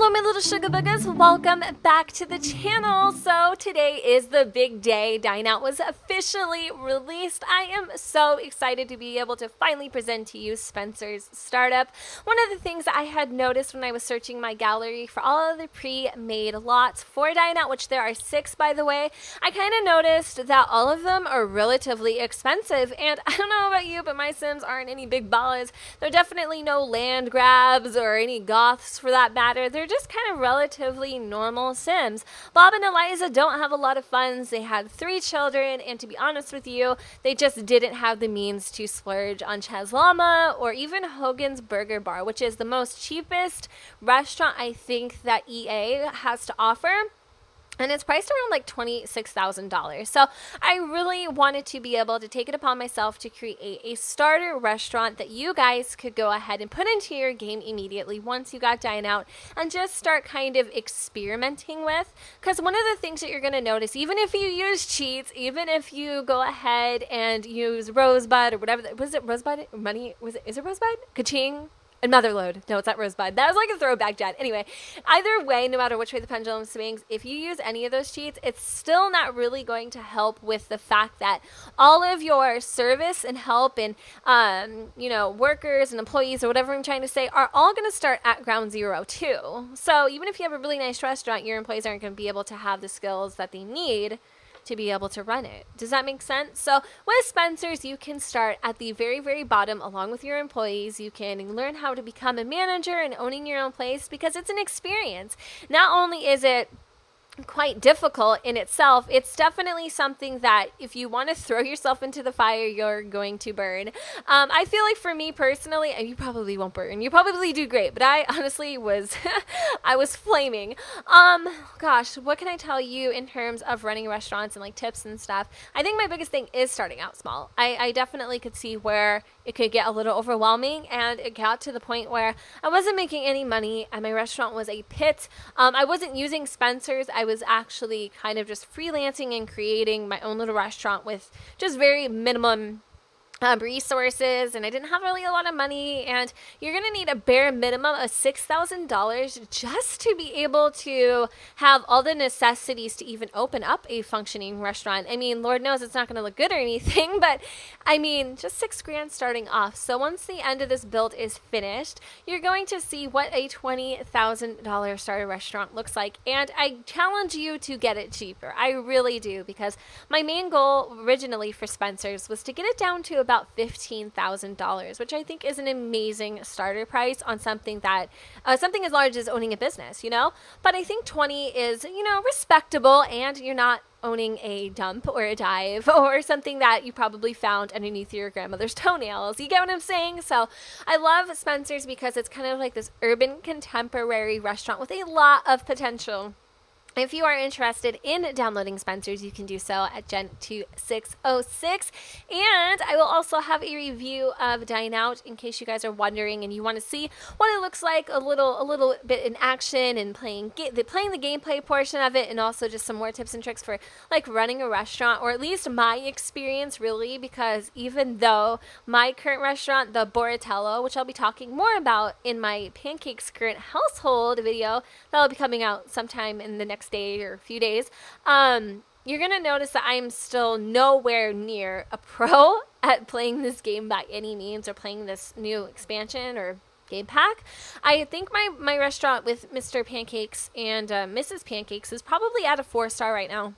Hello my little sugar boogers, welcome back to the channel. So today is the big day. Dine Out was officially released. I am so excited to be able to finally present to you Spencer's startup. One of the things I had noticed when I was searching my gallery for all of the pre-made lots for Dine Out, which there are 6 by the way, I kind of noticed that all of them are relatively expensive, and I don't know about you, but my Sims aren't any big ballers. They're definitely no land grabs or any goths for that matter. They're just kind of relatively normal Sims. Bob and Eliza don't have a lot of funds. They had 3 children, and to be honest with you, they just didn't have the means to splurge on Ches Llama or even Hogan's Burger Bar, which is the most cheapest restaurant I think that EA has to offer. And it's priced around like $26,000. So I really wanted to be able to take it upon myself to create a starter restaurant that you guys could go ahead and put into your game immediately once you got Dine Out and just start kind of experimenting with. Because one of the things that you're going to notice, even if you use cheats, even if you go ahead and use Rosebud or whatever, was it Rosebud? Money? Is it Rosebud? Ka-ching? And Motherload. No, it's not Rosebud. That was like a throwback, Jen. Anyway, either way, no matter which way the pendulum swings, if you use any of those cheats, it's still not really going to help with the fact that all of your service and help and, workers and employees or whatever I'm trying to say are all going to start at ground zero too. So even if you have a really nice restaurant, your employees aren't going to be able to have the skills that they need to be able to run it. Does that make sense? So with Spencer's, you can start at the very, very bottom along with your employees. You can learn how to become a manager and owning your own place because it's an experience. Not only is it quite difficult in itself, it's definitely something that if you want to throw yourself into the fire, you're going to burn. I feel like for me personally, and you probably won't burn, you probably do great, but I honestly was I was flaming. Gosh, what can I tell you in terms of running restaurants and like tips and stuff? I think my biggest thing is starting out small. I definitely could see where it could get a little overwhelming, and it got to the point where I wasn't making any money and my restaurant was a pit. I wasn't using Spencer's. I was actually kind of just freelancing and creating my own little restaurant with just very minimum resources, and I didn't have really a lot of money, and you're gonna need a bare minimum of $6,000 just to be able to have all the necessities to even open up a functioning restaurant. I mean, Lord knows it's not gonna look good or anything, but I mean, just $6,000 starting off. So once the end of this build is finished, you're going to see what a $20,000 starter restaurant looks like, and I challenge you to get it cheaper. I really do, because my main goal originally for Spencer's was to get it down to about $15,000, which I think is an amazing starter price on something that something as large as owning a business, but I think 20 is, respectable, and you're not owning a dump or a dive or something that you probably found underneath your grandmother's toenails. You get what I'm saying? So I love Spencer's because it's kind of like this urban contemporary restaurant with a lot of potential. If you are interested in downloading Spencer's, you can do so at Gen2606. And I will also have a review of Dine Out in case you guys are wondering and you want to see what it looks like a little bit in action and playing the gameplay portion of it, and also just some more tips and tricks for like running a restaurant, or at least my experience really, because even though my current restaurant, the Boratello, which I'll be talking more about in my Pancakes Current Household video that'll be coming out sometime in the next day or a few days, you're gonna notice that I'm still nowhere near a pro at playing this game by any means, or playing this new expansion or game pack. I think my restaurant with Mr. Pancakes and Mrs. Pancakes is probably at a 4-star right now.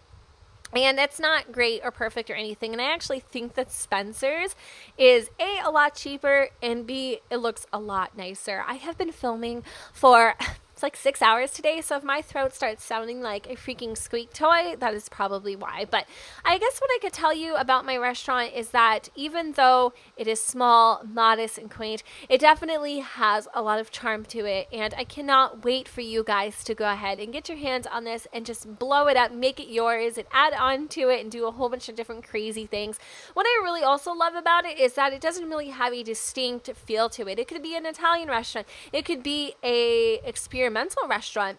And it's not great or perfect or anything. And I actually think that Spencer's is A, lot cheaper, and B, it looks a lot nicer. I have been filming for it's like 6 hours today, so if my throat starts sounding like a freaking squeak toy, that is probably why. But I guess what I could tell you about my restaurant is that even though it is small, modest, and quaint, it definitely has a lot of charm to it, and I cannot wait for you guys to go ahead and get your hands on this and just blow it up, make it yours, and add on to it and do a whole bunch of different crazy things. What I really also love about it is that it doesn't really have a distinct feel to it. It could be an Italian restaurant. It could be a experimental restaurant.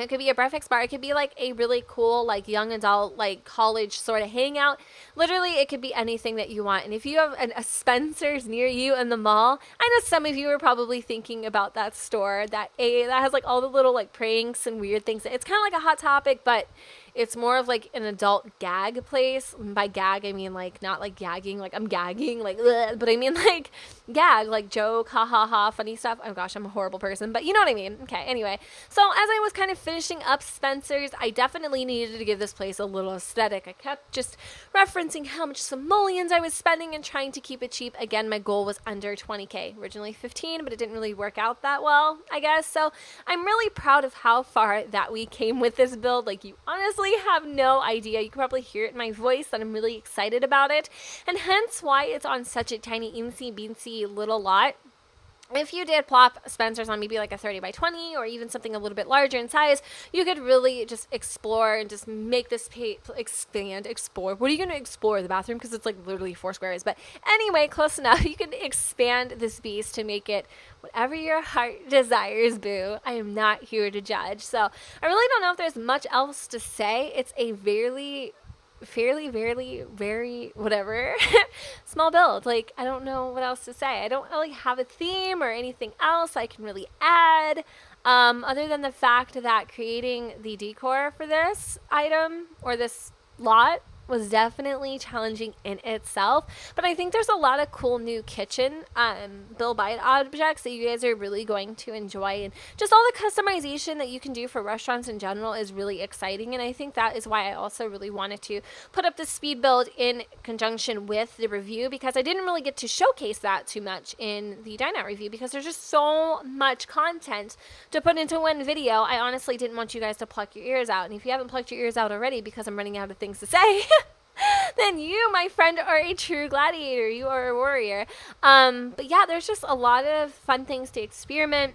It could be a breakfast bar. It could be like a really cool, like young adult, like college sort of hangout. Literally, it could be anything that you want. And if you have a Spencer's near you in the mall, I know some of you are probably thinking about that store that has like all the little like pranks and weird things. It's kind of like a Hot Topic, but it's more of like an adult gag place. By gag, I mean like not like gagging, like I'm gagging, like ugh, but I mean like gag, like joke, ha ha ha, funny stuff. Oh gosh, I'm a horrible person, but you know what I mean. Okay, anyway. So as I was kind of finishing up Spencer's, I definitely needed to give this place a little aesthetic. I kept just referencing how much simoleons I was spending and trying to keep it cheap. Again, my goal was under 20K, originally 15, but it didn't really work out that well, I guess. So I'm really proud of how far that we came with this build. Like, you honestly have no idea. You can probably hear it in my voice that I'm really excited about it, and hence why it's on such a tiny, incy beansy little lot. If you did plop Spencer's on maybe like a 30 by 20 or even something a little bit larger in size, you could really just explore and just make this explore. What are you going to explore? The bathroom? Because it's like literally 4 squares. But anyway, close enough. You can expand this beast to make it whatever your heart desires, boo. I am not here to judge. So I really don't know if there's much else to say. It's a very whatever small build. Like, I don't know what else to say. I don't really have a theme or anything else I can really add, other than the fact that creating the decor for this item or this lot was definitely challenging in itself, but I think there's a lot of cool new kitchen Build Buy It objects that you guys are really going to enjoy, and just all the customization that you can do for restaurants in general is really exciting, and I think that is why I also really wanted to put up the speed build in conjunction with the review, because I didn't really get to showcase that too much in the Dine Out review because there's just so much content to put into one video. I honestly didn't want you guys to pluck your ears out, and if you haven't plucked your ears out already because I'm running out of things to say, then you, my friend, are a true gladiator. You are a warrior. But yeah, there's just a lot of fun things to experiment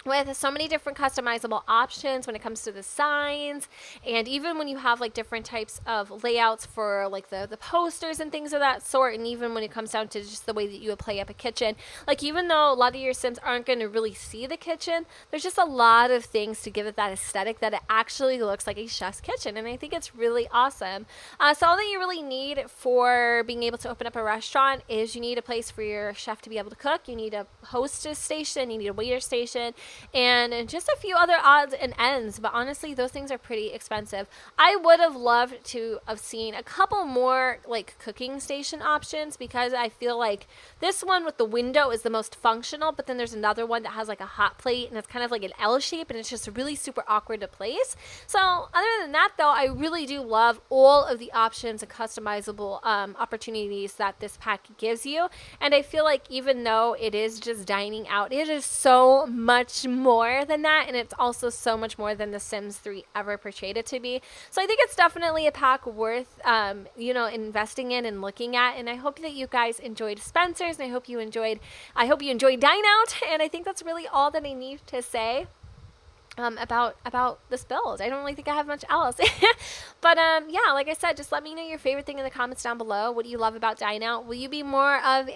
with, so many different customizable options when it comes to the signs, and even when you have like different types of layouts for like the posters and things of that sort, and even when it comes down to just the way that you would play up a kitchen. Like, even though a lot of your Sims aren't going to really see the kitchen, there's just a lot of things to give it that aesthetic that it actually looks like a chef's kitchen, and I think it's really awesome. So all that you really need for being able to open up a restaurant is you need a place for your chef to be able to cook, you need a hostess station, you need a waiter station, and just a few other odds and ends, but honestly those things are pretty expensive. I would have loved to have seen a couple more like cooking station options, because I feel like this one with the window is the most functional, but then there's another one that has like a hot plate and it's kind of like an L shape, and it's just really super awkward to place. So other than that though, I really do love all of the options and customizable opportunities that this pack gives you, and I feel like even though it is just dining out, it is so much more than that, and it's also so much more than the Sims 3 ever portrayed it to be. So I think it's definitely a pack worth investing in and looking at, and I hope that you guys enjoyed Spencer's, and I hope you enjoyed Dine Out, and I think that's really all that I need to say about this build. I don't really think I have much else. But yeah, like I said, just let me know your favorite thing in the comments down below. What do you love about Dine Out? Will you be more of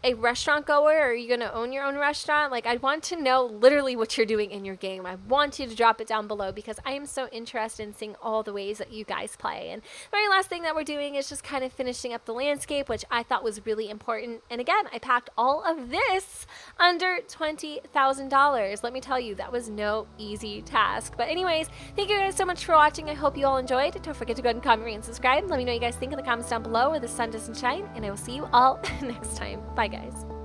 a restaurant goer, or are you going to own your own restaurant? Like, I want to know literally what you're doing in your game. I want you to drop it down below, because I am so interested in seeing all the ways that you guys play. And the very last thing that we're doing is just kind of finishing up the landscape, which I thought was really important. And again, I packed all of this under $20,000. Let me tell you, that was no easy task. But anyways, thank you guys so much for watching. I hope you all enjoyed. Don't forget to go ahead and comment, rate, and subscribe. Let me know what you guys think in the comments down below where the sun doesn't shine, and I will see you all next time. Bye, guys.